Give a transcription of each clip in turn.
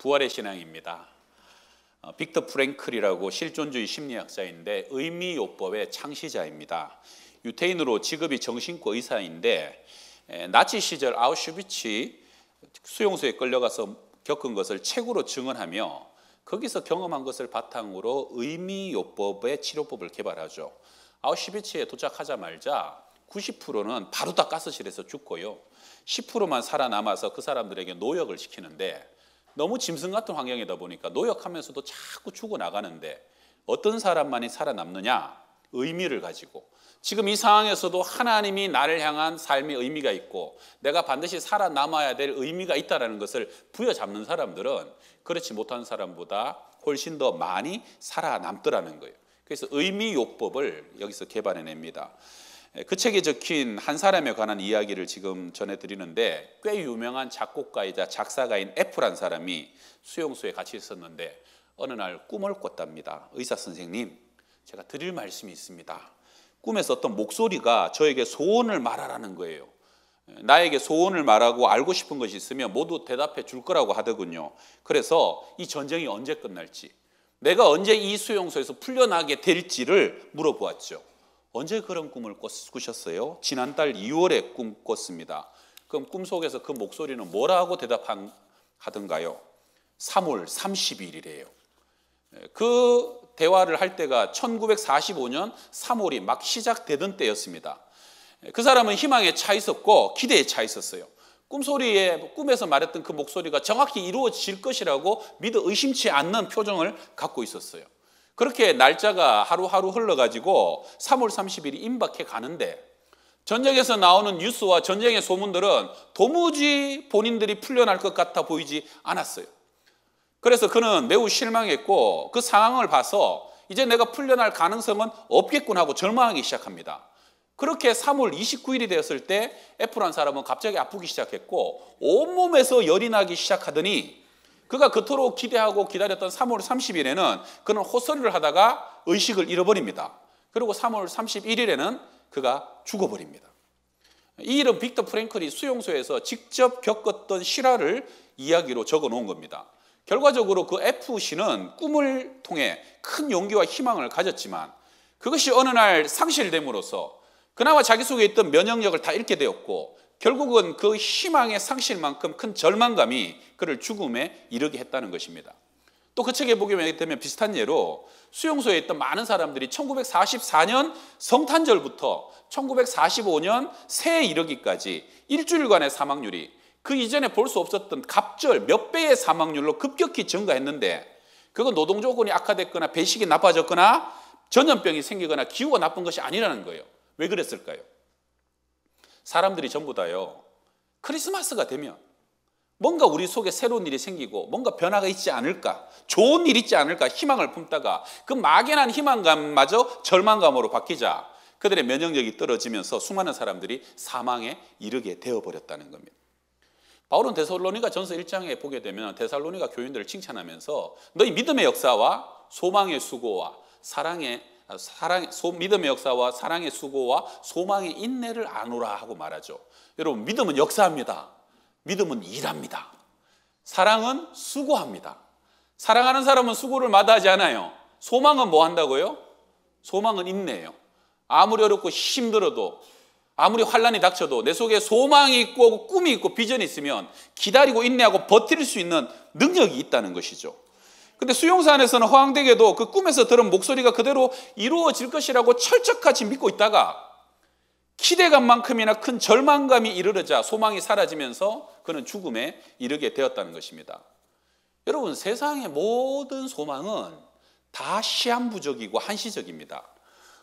부활의 신앙입니다. 빅터 프랭클이라고 실존주의 심리학자인데 의미요법의 창시자입니다. 유태인으로 직업이 정신과 의사인데 나치 시절 아우슈비츠 수용소에 끌려가서 겪은 것을 책으로 증언하며 거기서 경험한 것을 바탕으로 의미요법의 치료법을 개발하죠. 아우슈비츠에 도착하자마자 90%는 바로 다 가스실에서 죽고요. 10%만 살아남아서 그 사람들에게 노역을 시키는데 너무 짐승 같은 환경이다 보니까 노역하면서도 자꾸 죽어나가는데 어떤 사람만이 살아남느냐? 의미를 가지고. 지금 이 상황에서도 하나님이 나를 향한 삶의 의미가 있고 내가 반드시 살아남아야 될 의미가 있다는 것을 부여잡는 사람들은 그렇지 못한 사람보다 훨씬 더 많이 살아남더라는 거예요. 그래서 의미요법을 여기서 개발해냅니다. 그 책에 적힌 한 사람에 관한 이야기를 지금 전해드리는데 꽤 유명한 작곡가이자 작사가인 F란 사람이 수용소에 같이 있었는데 어느 날 꿈을 꿨답니다. 의사 선생님, 제가 드릴 말씀이 있습니다. 꿈에서 어떤 목소리가 저에게 소원을 말하라는 거예요. 나에게 소원을 말하고 알고 싶은 것이 있으면 모두 대답해 줄 거라고 하더군요. 그래서 이 전쟁이 언제 끝날지, 내가 언제 이 수용소에서 풀려나게 될지를 물어보았죠. 언제 그런 꿈을 꾸셨어요? 지난달 2월에 꿈 꿨습니다. 그럼 꿈속에서 그 목소리는 뭐라고 대답하던가요? 3월 30일이래요. 그 대화를 할 때가 1945년 3월이 막 시작되던 때였습니다. 그 사람은 희망에 차 있었고 기대에 차 있었어요. 꿈에서 말했던 그 목소리가 정확히 이루어질 것이라고 믿어 의심치 않는 표정을 갖고 있었어요. 그렇게 날짜가 하루하루 흘러가지고 3월 30일이 임박해 가는데 전쟁에서 나오는 뉴스와 전쟁의 소문들은 도무지 본인들이 풀려날 것 같아 보이지 않았어요. 그래서 그는 매우 실망했고 그 상황을 봐서 이제 내가 풀려날 가능성은 없겠군 하고 절망하기 시작합니다. 그렇게 3월 29일이 되었을 때 F라는 사람은 갑자기 아프기 시작했고 온몸에서 열이 나기 시작하더니 그가 그토록 기대하고 기다렸던 3월 30일에는 그는 호소리를 하다가 의식을 잃어버립니다. 그리고 3월 31일에는 그가 죽어버립니다. 이 일은 빅터 프랭클이 수용소에서 직접 겪었던 실화를 이야기로 적어 놓은 겁니다. 결과적으로 그 F씨는 꿈을 통해 큰 용기와 희망을 가졌지만 그것이 어느 날 상실됨으로써 그나마 자기 속에 있던 면역력을 다 잃게 되었고 결국은 그 희망의 상실만큼 큰 절망감이 그를 죽음에 이르게 했다는 것입니다. 또 그 책에 보게 되면 비슷한 예로 수용소에 있던 많은 사람들이 1944년 성탄절부터 1945년 새해 이르기까지 일주일간의 사망률이 그 이전에 볼 수 없었던 갑절 몇 배의 사망률로 급격히 증가했는데 그건 노동 조건이 악화됐거나 배식이 나빠졌거나 전염병이 생기거나 기후가 나쁜 것이 아니라는 거예요. 왜 그랬을까요? 사람들이 전부 다요, 크리스마스가 되면 뭔가 우리 속에 새로운 일이 생기고 뭔가 변화가 있지 않을까, 좋은 일이 있지 않을까 희망을 품다가 그 막연한 희망감마저 절망감으로 바뀌자 그들의 면역력이 떨어지면서 수많은 사람들이 사망에 이르게 되어버렸다는 겁니다. 바울은 데살로니가 전서 1장에 보게 되면 데살로니가 교인들을 칭찬하면서 너희 믿음의 역사와 소망의 수고와 믿음의 역사와 사랑의 수고와 소망의 인내를 아노라 하고 말하죠. 여러분, 믿음은 역사합니다. 믿음은 일합니다. 사랑은 수고합니다. 사랑하는 사람은 수고를 마다하지 않아요. 소망은 뭐 한다고요? 소망은 인내예요. 아무리 어렵고 힘들어도 아무리 환난이 닥쳐도 내 속에 소망이 있고 꿈이 있고 비전이 있으면 기다리고 인내하고 버틸 수 있는 능력이 있다는 것이죠. 근데 수용소 안에서는 허황되게도 그 꿈에서 들은 목소리가 그대로 이루어질 것이라고 철저같이 믿고 있다가 기대감만큼이나 큰 절망감이 이르르자 소망이 사라지면서 그는 죽음에 이르게 되었다는 것입니다. 여러분, 세상의 모든 소망은 다 시한부적이고 한시적입니다.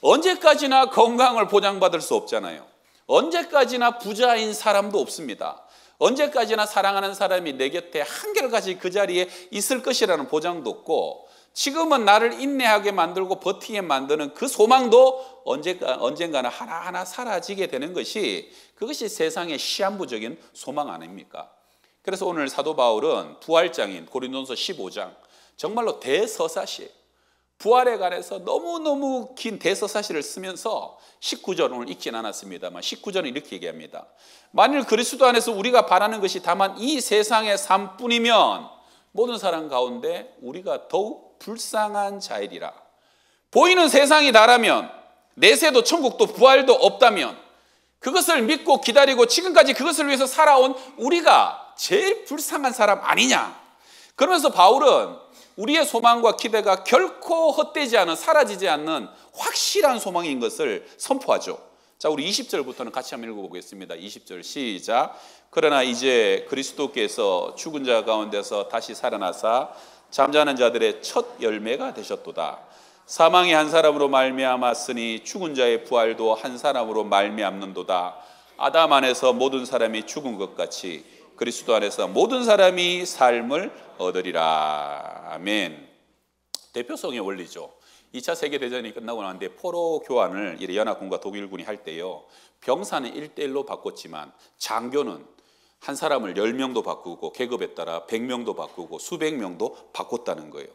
언제까지나 건강을 보장받을 수 없잖아요. 언제까지나 부자인 사람도 없습니다. 언제까지나 사랑하는 사람이 내 곁에 한결같이 그 자리에 있을 것이라는 보장도 없고 지금은 나를 인내하게 만들고 버티게 만드는 그 소망도 언젠가는 하나하나 사라지게 되는 것이 그것이 세상의 시한부적인 소망 아닙니까? 그래서 오늘 사도 바울은 부활장인 고린도전서 15장 정말로 대서사시예요. 부활에 관해서 너무너무 긴 대서사시를 쓰면서 19절 오늘 읽진 않았습니다만 19절은 이렇게 얘기합니다. 만일 그리스도 안에서 우리가 바라는 것이 다만 이 세상의 삶뿐이면 모든 사람 가운데 우리가 더욱 불쌍한 자이리라. 보이는 세상이 다라면, 내세도 천국도 부활도 없다면, 그것을 믿고 기다리고 지금까지 그것을 위해서 살아온 우리가 제일 불쌍한 사람 아니냐. 그러면서 바울은 우리의 소망과 기대가 결코 헛되지 않은, 사라지지 않는 확실한 소망인 것을 선포하죠. 자, 우리 20절부터는 같이 한번 읽어보겠습니다. 20절 시작. 그러나 이제 그리스도께서 죽은 자 가운데서 다시 살아나사 잠자는 자들의 첫 열매가 되셨도다. 사망이 한 사람으로 말미암았으니 죽은 자의 부활도 한 사람으로 말미암는도다. 아담 안에서 모든 사람이 죽은 것 같이 그리스도 안에서 모든 사람이 삶을 얻으리라. 아멘. 대표성의 원리죠. 2차 세계대전이 끝나고 나는데 포로 교환을 연합군과 독일군이 할 때요, 병사는 1대1로 바꿨지만 장교는 한 사람을 10명도 바꾸고 계급에 따라 100명도 바꾸고 수백 명도 바꿨다는 거예요.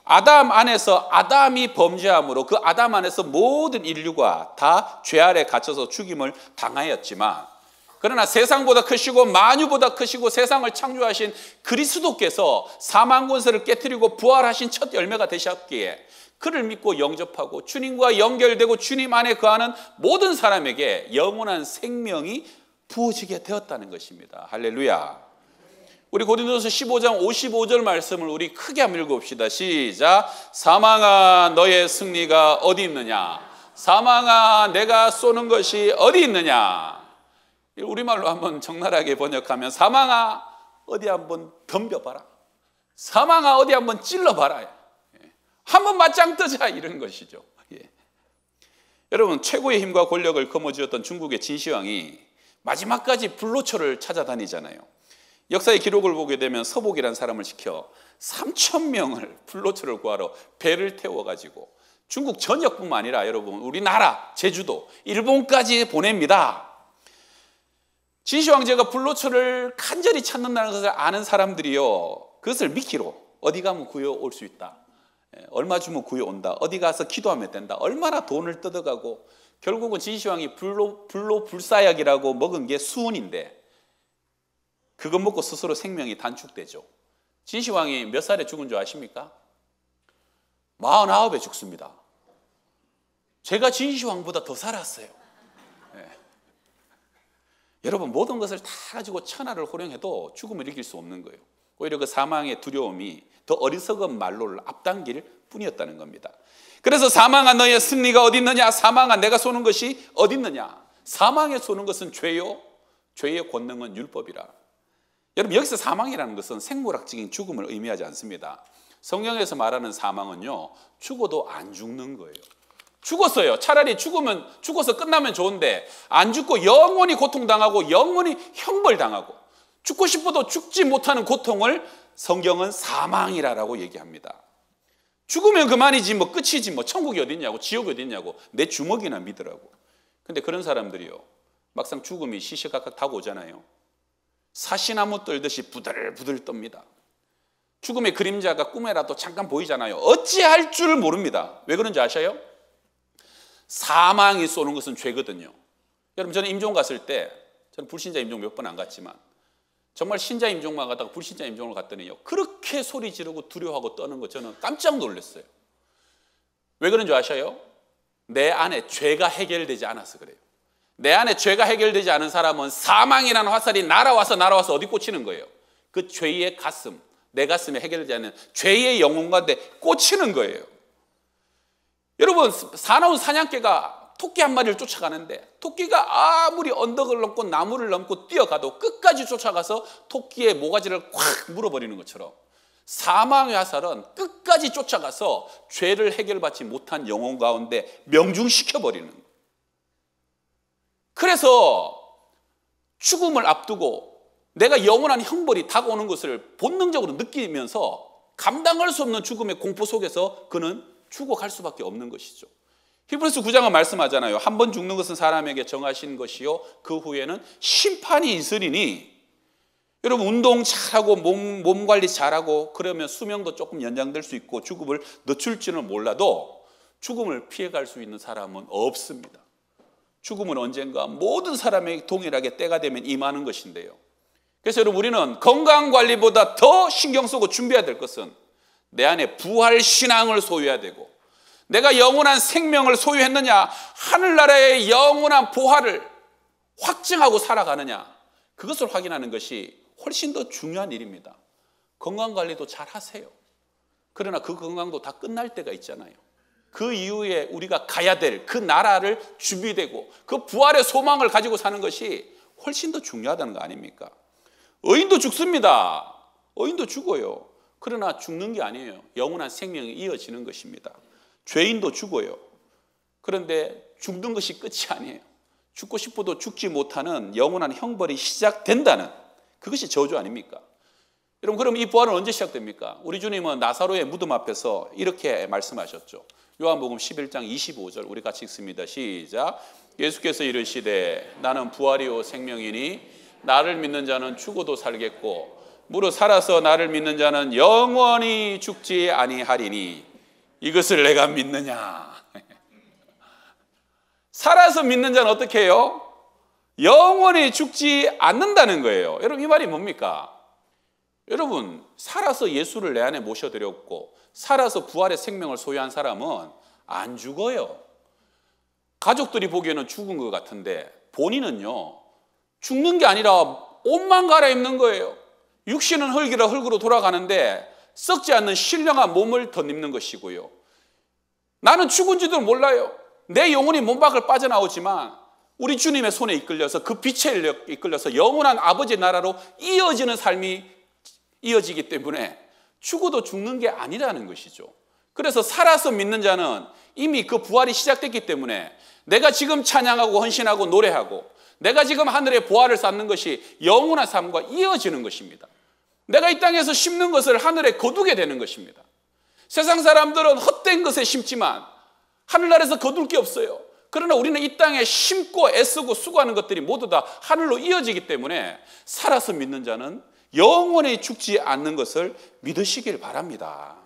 아담 안에서 아담이 범죄함으로 그 아담 안에서 모든 인류가 다 죄 아래 갇혀서 죽임을 당하였지만, 그러나 세상보다 크시고 만유보다 크시고 세상을 창조하신 그리스도께서 사망 권세를 깨뜨리고 부활하신 첫 열매가 되셨기에 그를 믿고 영접하고 주님과 연결되고 주님 안에 거하는 모든 사람에게 영원한 생명이 부어지게 되었다는 것입니다. 할렐루야. 우리 고린도서 15장 55절 말씀을 우리 크게 한번 읽어봅시다. 시작. 사망아 너의 승리가 어디 있느냐. 사망아 내가 쏘는 것이 어디 있느냐. 우리말로 한번 적나라하게 번역하면 사망아 어디 한번 덤벼봐라. 사망아 어디 한번 찔러봐라. 한번 맞짱 뜨자, 이런 것이죠. 예. 여러분, 최고의 힘과 권력을 거머쥐었던 중국의 진시황이 마지막까지 불로초를 찾아다니잖아요. 역사의 기록을 보게 되면 서복이라는 사람을 시켜 3,000명을 불로초를 구하러 배를 태워가지고 중국 전역뿐만 아니라 여러분 우리나라, 제주도, 일본까지 보냅니다. 진시 황제가 불로초를 간절히 찾는다는 것을 아는 사람들이요, 그것을 미끼로 어디 가면 구해올 수 있다, 얼마 주면 구해온다, 어디 가서 기도하면 된다, 얼마나 돈을 뜯어가고 결국은 진시황이 불사약이라고 먹은 게 수은인데 그거 먹고 스스로 생명이 단축되죠. 진시황이 몇 살에 죽은 줄 아십니까? 49에 죽습니다. 제가 진시황보다 더 살았어요. 네. 여러분, 모든 것을 다 가지고 천하를 호령해도 죽음을 이길 수 없는 거예요. 오히려 그 사망의 두려움이 더 어리석은 말로를 앞당길 뿐이었다는 겁니다. 그래서 사망아 너의 승리가 어디 있느냐. 사망아 내가 쏘는 것이 어디 있느냐. 사망에 쏘는 것은 죄요, 죄의 권능은 율법이라. 여러분, 여기서 사망이라는 것은 생물학적인 죽음을 의미하지 않습니다. 성경에서 말하는 사망은요, 죽어도 안 죽는 거예요. 죽었어요. 차라리 죽어서 끝나면 좋은데 안 죽고 영원히 고통당하고 영원히 형벌당하고 죽고 싶어도 죽지 못하는 고통을 성경은 사망이라고 얘기합니다. 죽으면 그만이지, 뭐 끝이지, 뭐 천국이 어딨냐고, 지옥이 어딨냐고 내 주먹이나 믿으라고. 근데 그런 사람들이요, 막상 죽음이 시시각각 다가오잖아요. 사시나무 떨듯이 부들부들 떱니다. 죽음의 그림자가 꿈에라도 잠깐 보이잖아요. 어찌할 줄 모릅니다. 왜 그런지 아셔요? 사망이 쏘는 것은 죄거든요. 여러분, 저는 임종 갔을 때, 저는 불신자 임종 몇 번 안 갔지만 정말 신자 임종만 가다가 불신자 임종을 갔더니요, 그렇게 소리 지르고 두려워하고 떠는 거 저는 깜짝 놀랐어요. 왜 그런 줄 아셔요? 내 안에 죄가 해결되지 않아서 그래요. 내 안에 죄가 해결되지 않은 사람은 사망이라는 화살이 날아와서 어디 꽂히는 거예요? 그 죄의 가슴, 내 가슴에 해결되지 않는 죄의 영혼 가운데 꽂히는 거예요. 여러분, 사나운 사냥개가 토끼 한 마리를 쫓아가는데 토끼가 아무리 언덕을 넘고 나무를 넘고 뛰어가도 끝까지 쫓아가서 토끼의 모가지를 콱 물어버리는 것처럼 사망의 화살은 끝까지 쫓아가서 죄를 해결받지 못한 영혼 가운데 명중시켜버리는 거예요. 그래서 죽음을 앞두고 내가 영원한 형벌이 다가오는 것을 본능적으로 느끼면서 감당할 수 없는 죽음의 공포 속에서 그는 죽어갈 수밖에 없는 것이죠. 히브리서 9장은 말씀하잖아요. 한 번 죽는 것은 사람에게 정하신 것이요 그 후에는 심판이 있으리니. 여러분, 운동 잘하고 몸 관리 잘하고 그러면 수명도 조금 연장될 수 있고 죽음을 늦출지는 몰라도 죽음을 피해갈 수 있는 사람은 없습니다. 죽음은 언젠가 모든 사람에게 동일하게 때가 되면 임하는 것인데요, 그래서 여러분, 우리는 건강관리보다 더 신경 쓰고 준비해야 될 것은 내 안에 부활신앙을 소유해야 되고, 내가 영원한 생명을 소유했느냐, 하늘나라의 영원한 부활을 확증하고 살아가느냐, 그것을 확인하는 것이 훨씬 더 중요한 일입니다. 건강관리도 잘 하세요. 그러나 그 건강도 다 끝날 때가 있잖아요. 그 이후에 우리가 가야 될 그 나라를 준비되고 그 부활의 소망을 가지고 사는 것이 훨씬 더 중요하다는 거 아닙니까? 의인도 죽습니다. 의인도 죽어요. 그러나 죽는 게 아니에요. 영원한 생명이 이어지는 것입니다. 죄인도 죽어요. 그런데 죽는 것이 끝이 아니에요. 죽고 싶어도 죽지 못하는 영원한 형벌이 시작된다는, 그것이 저주 아닙니까? 여러분, 그럼 이 부활은 언제 시작됩니까? 우리 주님은 나사로의 무덤 앞에서 이렇게 말씀하셨죠. 요한복음 11장 25절 우리 같이 읽습니다. 시작. 예수께서 이르시되 나는 부활이요 생명이니 나를 믿는 자는 죽어도 살겠고 무릇 살아서 나를 믿는 자는 영원히 죽지 아니하리니 이것을 내가 믿느냐. 살아서 믿는 자는 어떻게 해요? 영원히 죽지 않는다는 거예요. 여러분, 이 말이 뭡니까? 여러분, 살아서 예수를 내 안에 모셔드렸고 살아서 부활의 생명을 소유한 사람은 안 죽어요. 가족들이 보기에는 죽은 것 같은데 본인은요, 죽는 게 아니라 옷만 갈아입는 거예요. 육신은 흙이라 흙으로 돌아가는데 썩지 않는 신령한 몸을 덧입는 것이고요. 나는 죽은지도 몰라요. 내 영혼이 몸 밖을 빠져나오지만 우리 주님의 손에 이끌려서 그 빛에 이끌려서 영원한 아버지의 나라로 이어지는 삶이 이어지기 때문에 죽어도 죽는 게 아니라는 것이죠. 그래서 살아서 믿는 자는 이미 그 부활이 시작됐기 때문에 내가 지금 찬양하고 헌신하고 노래하고 내가 지금 하늘의 보화를 쌓는 것이 영원한 삶과 이어지는 것입니다. 내가 이 땅에서 심는 것을 하늘에 거두게 되는 것입니다. 세상 사람들은 헛된 것에 심지만 하늘나라에서 거둘 게 없어요. 그러나 우리는 이 땅에 심고 애쓰고 수고하는 것들이 모두 다 하늘로 이어지기 때문에 살아서 믿는 자는 영원히 죽지 않는 것을 믿으시길 바랍니다.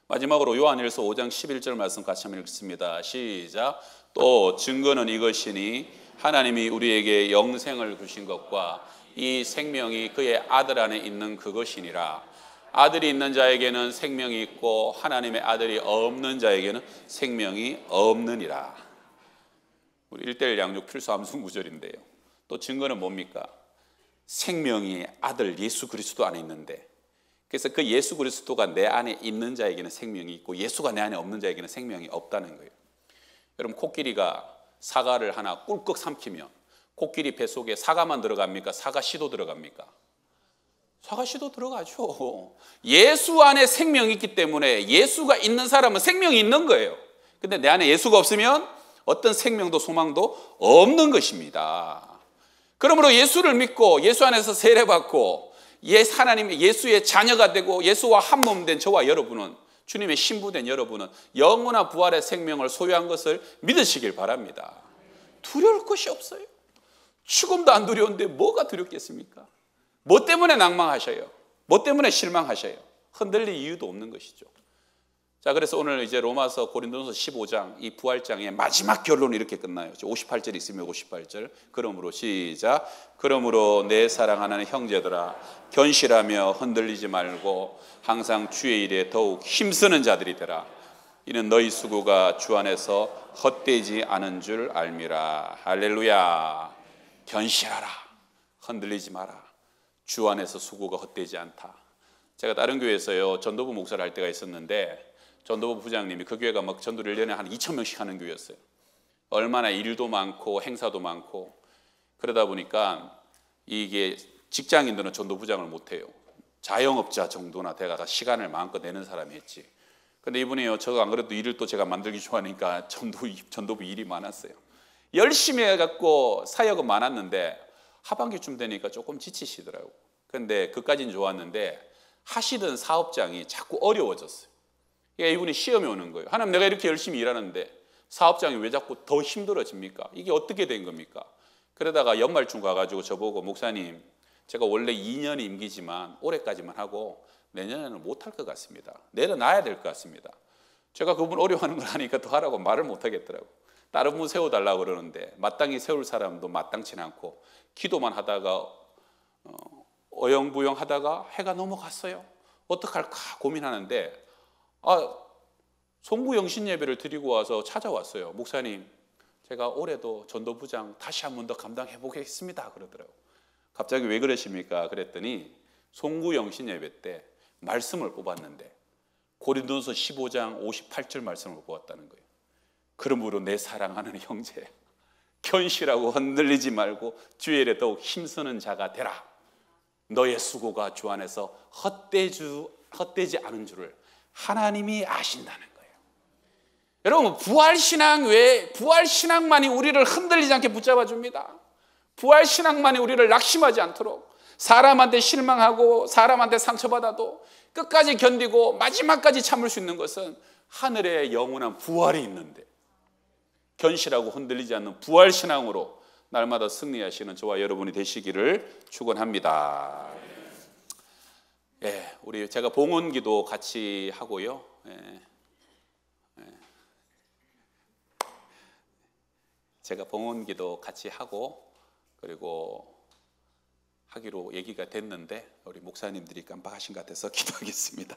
마지막으로 요한일서 5장 11절 말씀 같이 한번 읽습니다. 시작. 또 증거는 이것이니 하나님이 우리에게 영생을 주신 것과 이 생명이 그의 아들 안에 있는 그것이니라. 아들이 있는 자에게는 생명이 있고 하나님의 아들이 없는 자에게는 생명이 없느니라. 우리 1:1 양육 필수 함수 구절인데요. 또 증거는 뭡니까? 생명이 아들 예수 그리스도 안에 있는데, 그래서 그 예수 그리스도가 내 안에 있는 자에게는 생명이 있고 예수가 내 안에 없는 자에게는 생명이 없다는 거예요. 여러분, 코끼리가 사과를 하나 꿀꺽 삼키면 코끼리 뱃속에 사과만 들어갑니까? 사과씨도 들어갑니까? 사과씨도 들어가죠. 예수 안에 생명이 있기 때문에 예수가 있는 사람은 생명이 있는 거예요. 근데 내 안에 예수가 없으면 어떤 생명도 소망도 없는 것입니다. 그러므로 예수를 믿고 예수 안에서 세례받고 하나님의 예수의 자녀가 되고 예수와 한 몸 된 저와 여러분은, 주님의 신부된 여러분은 영원한 부활의 생명을 소유한 것을 믿으시길 바랍니다. 두려울 것이 없어요. 죽음도 안 두려운데 뭐가 두렵겠습니까? 뭐 때문에 낭망하셔요? 뭐 때문에 실망하셔요? 흔들릴 이유도 없는 것이죠. 자, 그래서 오늘 이제 로마서 고린도전서 15장 이 부활장의 마지막 결론이 이렇게 끝나요. 58절 있으면 58절. 그러므로 시작. 그러므로 내 사랑하는 형제들아 견실하며 흔들리지 말고 항상 주의 일에 더욱 힘쓰는 자들이 되라. 이는 너희 수고가 주 안에서 헛되지 않은 줄 알미라. 할렐루야. 견실하라. 흔들리지 마라. 주 안에서 수고가 헛되지 않다. 제가 다른 교회에서요 전도부 목사를 할 때가 있었는데 전도부 부장님이 그 교회가 막 전도를 1년에 한 2,000명씩 하는 교회였어요. 얼마나 일도 많고 행사도 많고 그러다 보니까 이게 직장인들은 전도부장을 못해요. 자영업자 정도나 돼가 시간을 마음껏 내는 사람이 했지. 근데 이분이요, 저도 안 그래도 일을 또 제가 만들기 좋아하니까 전도부 일이 많았어요. 열심히 해갖고 사역은 많았는데 하반기쯤 되니까 조금 지치시더라고요. 근데 그까지는 좋았는데 하시던 사업장이 자꾸 어려워졌어요. 그러니까 이분이 시험이 오는 거예요. 하나님, 내가 이렇게 열심히 일하는데 사업장이 왜 자꾸 더 힘들어집니까? 이게 어떻게 된 겁니까? 그러다가 연말쯤 가가지고 저보고, 목사님, 제가 원래 2년 임기지만 올해까지만 하고 내년에는 못할 것 같습니다. 내려놔야 될 것 같습니다. 제가 그분 어려워하는 걸 하니까 더 하라고 말을 못 하겠더라고요. 다른 분 세워달라고 그러는데 마땅히 세울 사람도 마땅치 않고 기도만 하다가 어영부영 하다가 해가 넘어갔어요. 어떡할까 고민하는데 송구영신 예배를 드리고 와서 찾아왔어요. 목사님, 제가 올해도 전도부장 다시 한 번 더 감당해 보겠습니다 그러더라고요. 갑자기 왜 그러십니까? 그랬더니 송구영신 예배 때 말씀을 뽑았는데 고린도서 15장 58절 말씀을 뽑았다는 거예요. 그러므로 내 사랑하는 형제, 견실하고 흔들리지 말고 주의 일에 더욱 힘쓰는 자가 되라. 너의 수고가 주 안에서 헛되지 않은 줄을 하나님이 아신다는 거예요. 여러분, 부활신앙만이 우리를 흔들리지 않게 붙잡아 줍니다. 부활신앙만이 우리를 낙심하지 않도록, 사람한테 실망하고 사람한테 상처받아도 끝까지 견디고 마지막까지 참을 수 있는 것은 하늘의 영원한 부활이 있는데, 견실하고 흔들리지 않는 부활신앙으로 날마다 승리하시는 저와 여러분이 되시기를 축원합니다. 우리 제가 봉헌기도 같이 하고요. 제가 봉헌기도 같이 하고 그리고 하기로 얘기가 됐는데 우리 목사님들이 깜빡하신 것 같아서 기도하겠습니다.